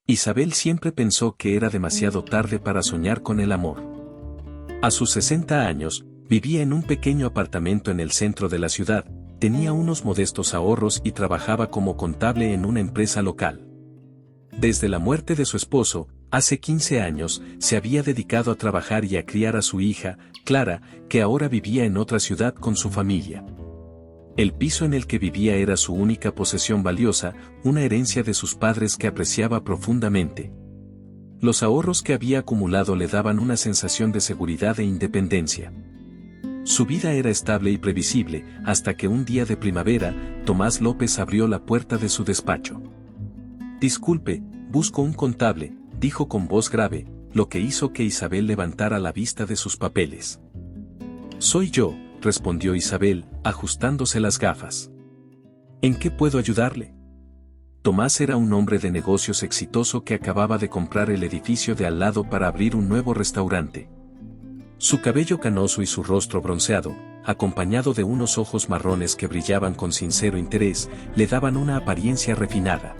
Isabel siempre pensó que era demasiado tarde para soñar con el amor. A sus 60 años, vivía en un pequeño apartamento en el centro de la ciudad, tenía unos modestos ahorros y trabajaba como contable en una empresa local. Desde la muerte de su esposo, hace 15 años, se había dedicado a trabajar y a criar a su hija, Clara, que ahora vivía en otra ciudad con su familia. El piso en el que vivía era su única posesión valiosa, una herencia de sus padres que apreciaba profundamente. Los ahorros que había acumulado le daban una sensación de seguridad e independencia. Su vida era estable y previsible, hasta que un día de primavera, Tomás López abrió la puerta de su despacho. «Disculpe, busco un contable», dijo con voz grave, lo que hizo que Isabel levantara la vista de sus papeles. «Soy yo», respondió Isabel, ajustándose las gafas. «¿En qué puedo ayudarle?». Tomás era un hombre de negocios exitoso que acababa de comprar el edificio de al lado para abrir un nuevo restaurante. Su cabello canoso y su rostro bronceado, acompañado de unos ojos marrones que brillaban con sincero interés, le daban una apariencia refinada.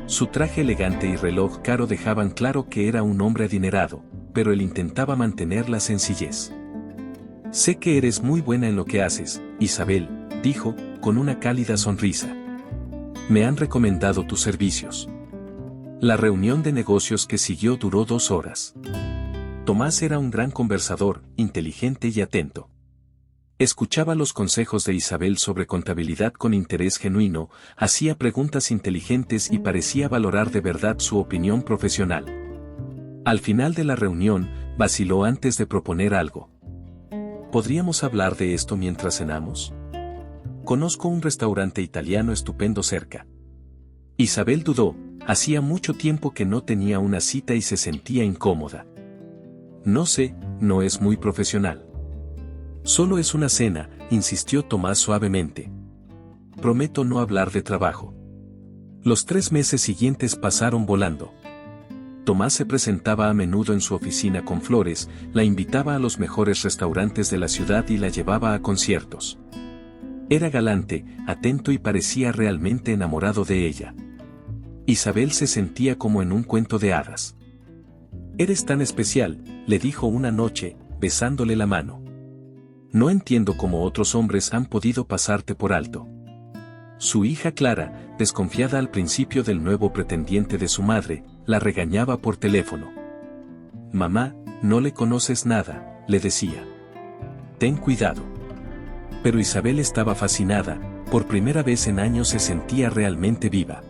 Su traje elegante y reloj caro dejaban claro que era un hombre adinerado, pero él intentaba mantener la sencillez. «Sé que eres muy buena en lo que haces, Isabel», dijo, con una cálida sonrisa. «Me han recomendado tus servicios». La reunión de negocios que siguió duró 2 horas. Tomás era un gran conversador, inteligente y atento. Escuchaba los consejos de Isabel sobre contabilidad con interés genuino, hacía preguntas inteligentes y parecía valorar de verdad su opinión profesional. Al final de la reunión, vaciló antes de proponer algo. ¿Podríamos hablar de esto mientras cenamos? Conozco un restaurante italiano estupendo cerca. Isabel dudó, hacía mucho tiempo que no tenía una cita y se sentía incómoda. «No sé, no es muy profesional». «Solo es una cena», insistió Tomás suavemente. «Prometo no hablar de trabajo». Los 3 meses siguientes pasaron volando. Tomás se presentaba a menudo en su oficina con flores, la invitaba a los mejores restaurantes de la ciudad y la llevaba a conciertos. Era galante, atento y parecía realmente enamorado de ella. Isabel se sentía como en un cuento de hadas. «Eres tan especial», le dijo una noche, besándole la mano. «No entiendo cómo otros hombres han podido pasarte por alto». Su hija Clara, desconfiada al principio del nuevo pretendiente de su madre, la regañaba por teléfono. «Mamá, no le conoces nada», le decía. «Ten cuidado». Pero Isabel estaba fascinada, por primera vez en años se sentía realmente viva.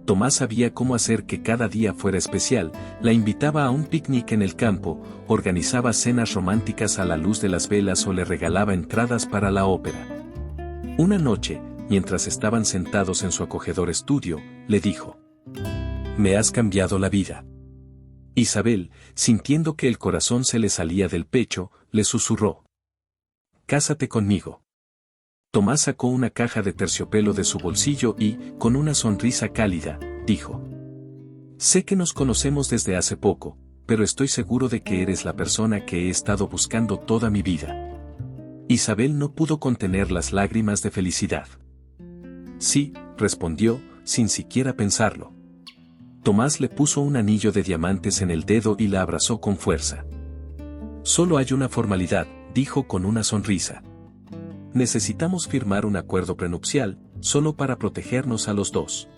Tomás sabía cómo hacer que cada día fuera especial, la invitaba a un picnic en el campo, organizaba cenas románticas a la luz de las velas o le regalaba entradas para la ópera. Una noche, mientras estaban sentados en su acogedor estudio, le dijo: «Me has cambiado la vida». Isabel, sintiendo que el corazón se le salía del pecho, le susurró: «Cásate conmigo». Tomás sacó una caja de terciopelo de su bolsillo y, con una sonrisa cálida, dijo: «Sé que nos conocemos desde hace poco, pero estoy seguro de que eres la persona que he estado buscando toda mi vida». Isabel no pudo contener las lágrimas de felicidad. «Sí», respondió, sin siquiera pensarlo. Tomás le puso un anillo de diamantes en el dedo y la abrazó con fuerza. «Solo hay una formalidad», dijo con una sonrisa. «Necesitamos firmar un acuerdo prenupcial, solo para protegernos a los dos.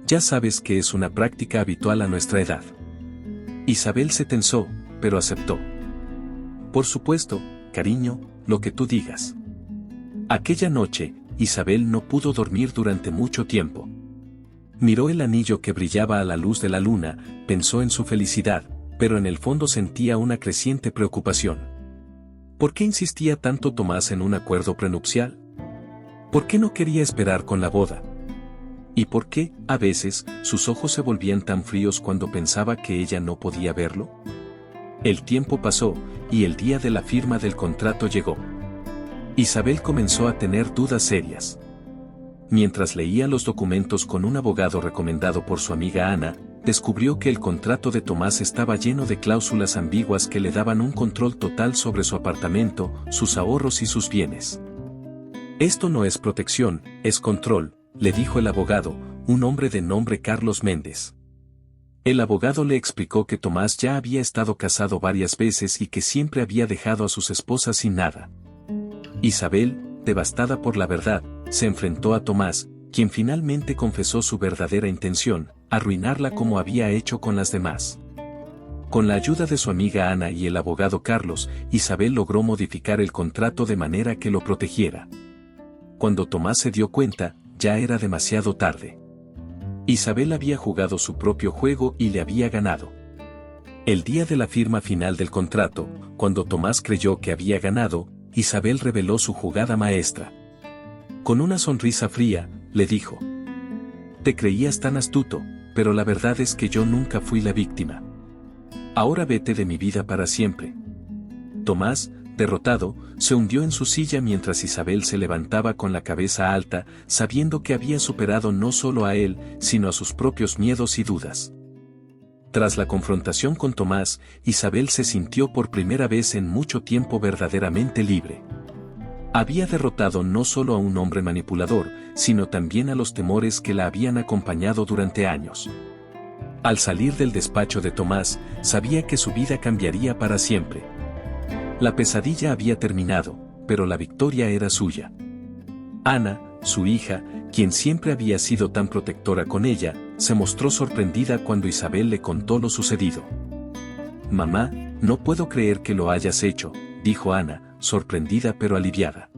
Ya sabes que es una práctica habitual a nuestra edad». Isabel se tensó, pero aceptó. «Por supuesto, cariño, lo que tú digas». Aquella noche, Isabel no pudo dormir durante mucho tiempo. Miró el anillo que brillaba a la luz de la luna, pensó en su felicidad, pero en el fondo sentía una creciente preocupación. ¿Por qué insistía tanto Tomás en un acuerdo prenupcial? ¿Por qué no quería esperar con la boda? ¿Y por qué, a veces, sus ojos se volvían tan fríos cuando pensaba que ella no podía verlo? El tiempo pasó, y el día de la firma del contrato llegó. Isabel comenzó a tener dudas serias. Mientras leía los documentos con un abogado recomendado por su amiga Ana, descubrió que el contrato de Tomás estaba lleno de cláusulas ambiguas que le daban un control total sobre su apartamento, sus ahorros y sus bienes. «Esto no es protección, es control», le dijo el abogado, un hombre de nombre Carlos Méndez. El abogado le explicó que Tomás ya había estado casado varias veces y que siempre había dejado a sus esposas sin nada. Isabel, devastada por la verdad, se enfrentó a Tomás, quien finalmente confesó su verdadera intención, arruinarla como había hecho con las demás. Con la ayuda de su amiga Ana y el abogado Carlos, Isabel logró modificar el contrato de manera que lo protegiera. Cuando Tomás se dio cuenta, ya era demasiado tarde. Isabel había jugado su propio juego y le había ganado. El día de la firma final del contrato, cuando Tomás creyó que había ganado, Isabel reveló su jugada maestra. Con una sonrisa fría, le dijo: «Te creías tan astuto, pero la verdad es que yo nunca fui la víctima. Ahora vete de mi vida para siempre». Tomás, derrotado, se hundió en su silla mientras Isabel se levantaba con la cabeza alta, sabiendo que había superado no solo a él, sino a sus propios miedos y dudas. Tras la confrontación con Tomás, Isabel se sintió por primera vez en mucho tiempo verdaderamente libre. Había derrotado no solo a un hombre manipulador, sino también a los temores que la habían acompañado durante años. Al salir del despacho de Tomás, sabía que su vida cambiaría para siempre. La pesadilla había terminado, pero la victoria era suya. Ana, su hija, quien siempre había sido tan protectora con ella, se mostró sorprendida cuando Isabel le contó lo sucedido. «Mamá, no puedo creer que lo hayas hecho», dijo Ana, sorprendida pero aliviada.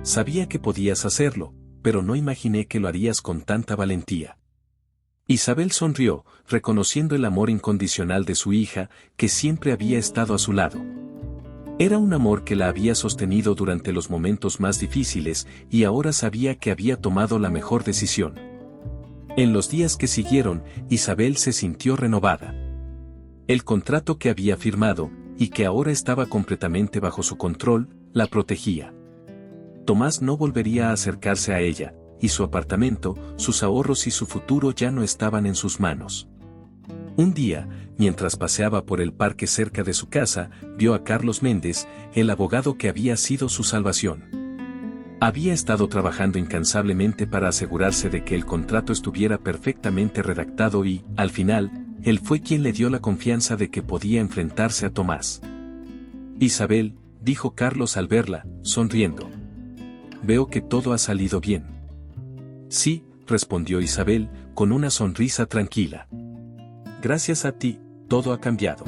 «Sabía que podías hacerlo, pero no imaginé que lo harías con tanta valentía». Isabel sonrió, reconociendo el amor incondicional de su hija, que siempre había estado a su lado. Era un amor que la había sostenido durante los momentos más difíciles y ahora sabía que había tomado la mejor decisión. En los días que siguieron, Isabel se sintió renovada. El contrato que había firmado, y que ahora estaba completamente bajo su control, la protegía. Tomás no volvería a acercarse a ella, y su apartamento, sus ahorros y su futuro ya no estaban en sus manos. Un día, mientras paseaba por el parque cerca de su casa, vio a Carlos Méndez, el abogado que había sido su salvación. Había estado trabajando incansablemente para asegurarse de que el contrato estuviera perfectamente redactado y, al final, él fue quien le dio la confianza de que podía enfrentarse a Tomás. «Isabel», dijo Carlos al verla, sonriendo. «Veo que todo ha salido bien». «Sí», respondió Isabel, con una sonrisa tranquila. «Gracias a ti, todo ha cambiado.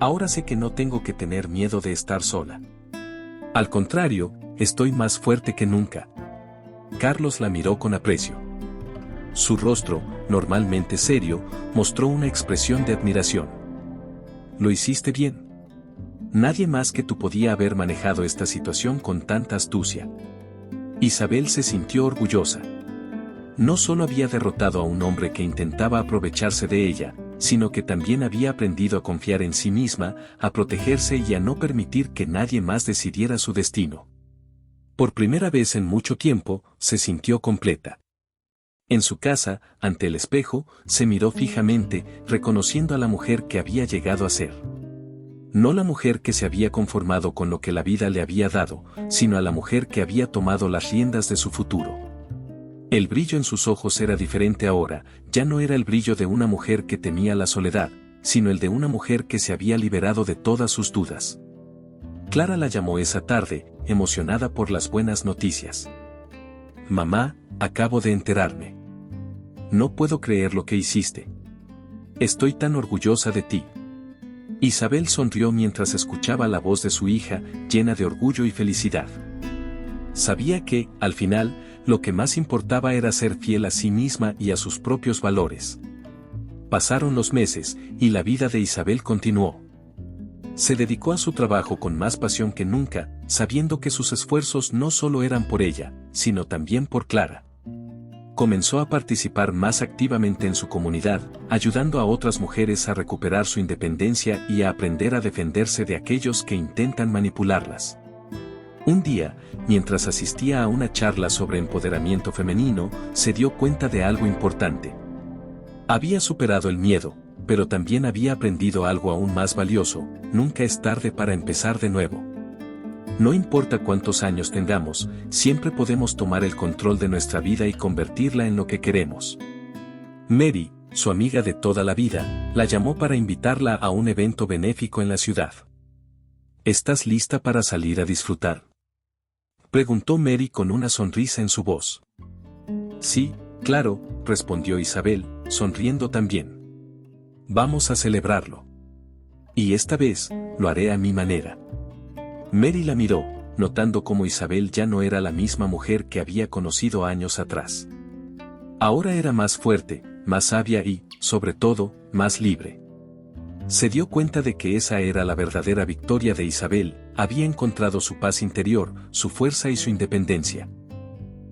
Ahora sé que no tengo que tener miedo de estar sola. Al contrario, estoy más fuerte que nunca». Carlos la miró con aprecio. Su rostro, normalmente serio, mostró una expresión de admiración. «Lo hiciste bien. Nadie más que tú podía haber manejado esta situación con tanta astucia». Isabel se sintió orgullosa. No solo había derrotado a un hombre que intentaba aprovecharse de ella, sino que también había aprendido a confiar en sí misma, a protegerse y a no permitir que nadie más decidiera su destino. Por primera vez en mucho tiempo, se sintió completa. En su casa, ante el espejo, se miró fijamente, reconociendo a la mujer que había llegado a ser. No la mujer que se había conformado con lo que la vida le había dado, sino a la mujer que había tomado las riendas de su futuro. El brillo en sus ojos era diferente ahora, ya no era el brillo de una mujer que temía la soledad, sino el de una mujer que se había liberado de todas sus dudas. Clara la llamó esa tarde, emocionada por las buenas noticias. «Mamá, acabo de enterarme. No puedo creer lo que hiciste. Estoy tan orgullosa de ti». Isabel sonrió mientras escuchaba la voz de su hija, llena de orgullo y felicidad. Sabía que, al final, lo que más importaba era ser fiel a sí misma y a sus propios valores. Pasaron los meses, y la vida de Isabel continuó. Se dedicó a su trabajo con más pasión que nunca, sabiendo que sus esfuerzos no solo eran por ella, sino también por Clara. Comenzó a participar más activamente en su comunidad, ayudando a otras mujeres a recuperar su independencia y a aprender a defenderse de aquellos que intentan manipularlas. Un día, mientras asistía a una charla sobre empoderamiento femenino, se dio cuenta de algo importante. Había superado el miedo, pero también había aprendido algo aún más valioso: nunca es tarde para empezar de nuevo. No importa cuántos años tengamos, siempre podemos tomar el control de nuestra vida y convertirla en lo que queremos. Mary, su amiga de toda la vida, la llamó para invitarla a un evento benéfico en la ciudad. ¿Estás lista para salir a disfrutar?, preguntó Mary con una sonrisa en su voz. Sí, claro, respondió Isabel, sonriendo también. Vamos a celebrarlo. Y esta vez, lo haré a mi manera. Mary la miró, notando cómo Isabel ya no era la misma mujer que había conocido años atrás. Ahora era más fuerte, más sabia y, sobre todo, más libre. Se dio cuenta de que esa era la verdadera victoria de Isabel, había encontrado su paz interior, su fuerza y su independencia.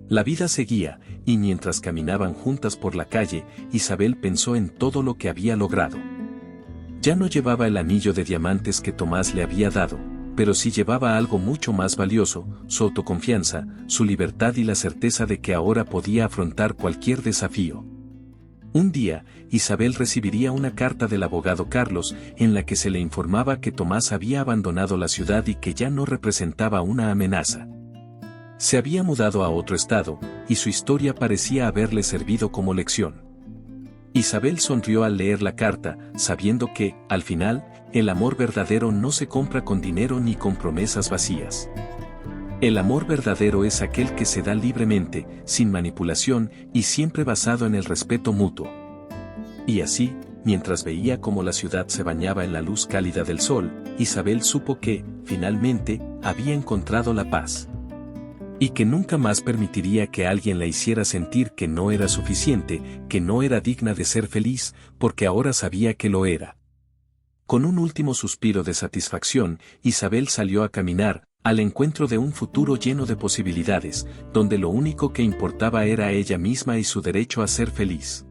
La vida seguía, y mientras caminaban juntas por la calle, Isabel pensó en todo lo que había logrado. Ya no llevaba el anillo de diamantes que Tomás le había dado, pero sí llevaba algo mucho más valioso, su autoconfianza, su libertad y la certeza de que ahora podía afrontar cualquier desafío. Un día, Isabel recibiría una carta del abogado Carlos, en la que se le informaba que Tomás había abandonado la ciudad y que ya no representaba una amenaza. Se había mudado a otro estado, y su historia parecía haberle servido como lección. Isabel sonrió al leer la carta, sabiendo que, al final, el amor verdadero no se compra con dinero ni con promesas vacías. El amor verdadero es aquel que se da libremente, sin manipulación y siempre basado en el respeto mutuo. Y así, mientras veía cómo la ciudad se bañaba en la luz cálida del sol, Isabel supo que, finalmente, había encontrado la paz. Y que nunca más permitiría que alguien la hiciera sentir que no era suficiente, que no era digna de ser feliz, porque ahora sabía que lo era. Con un último suspiro de satisfacción, Isabel salió a caminar, al encuentro de un futuro lleno de posibilidades, donde lo único que importaba era ella misma y su derecho a ser feliz.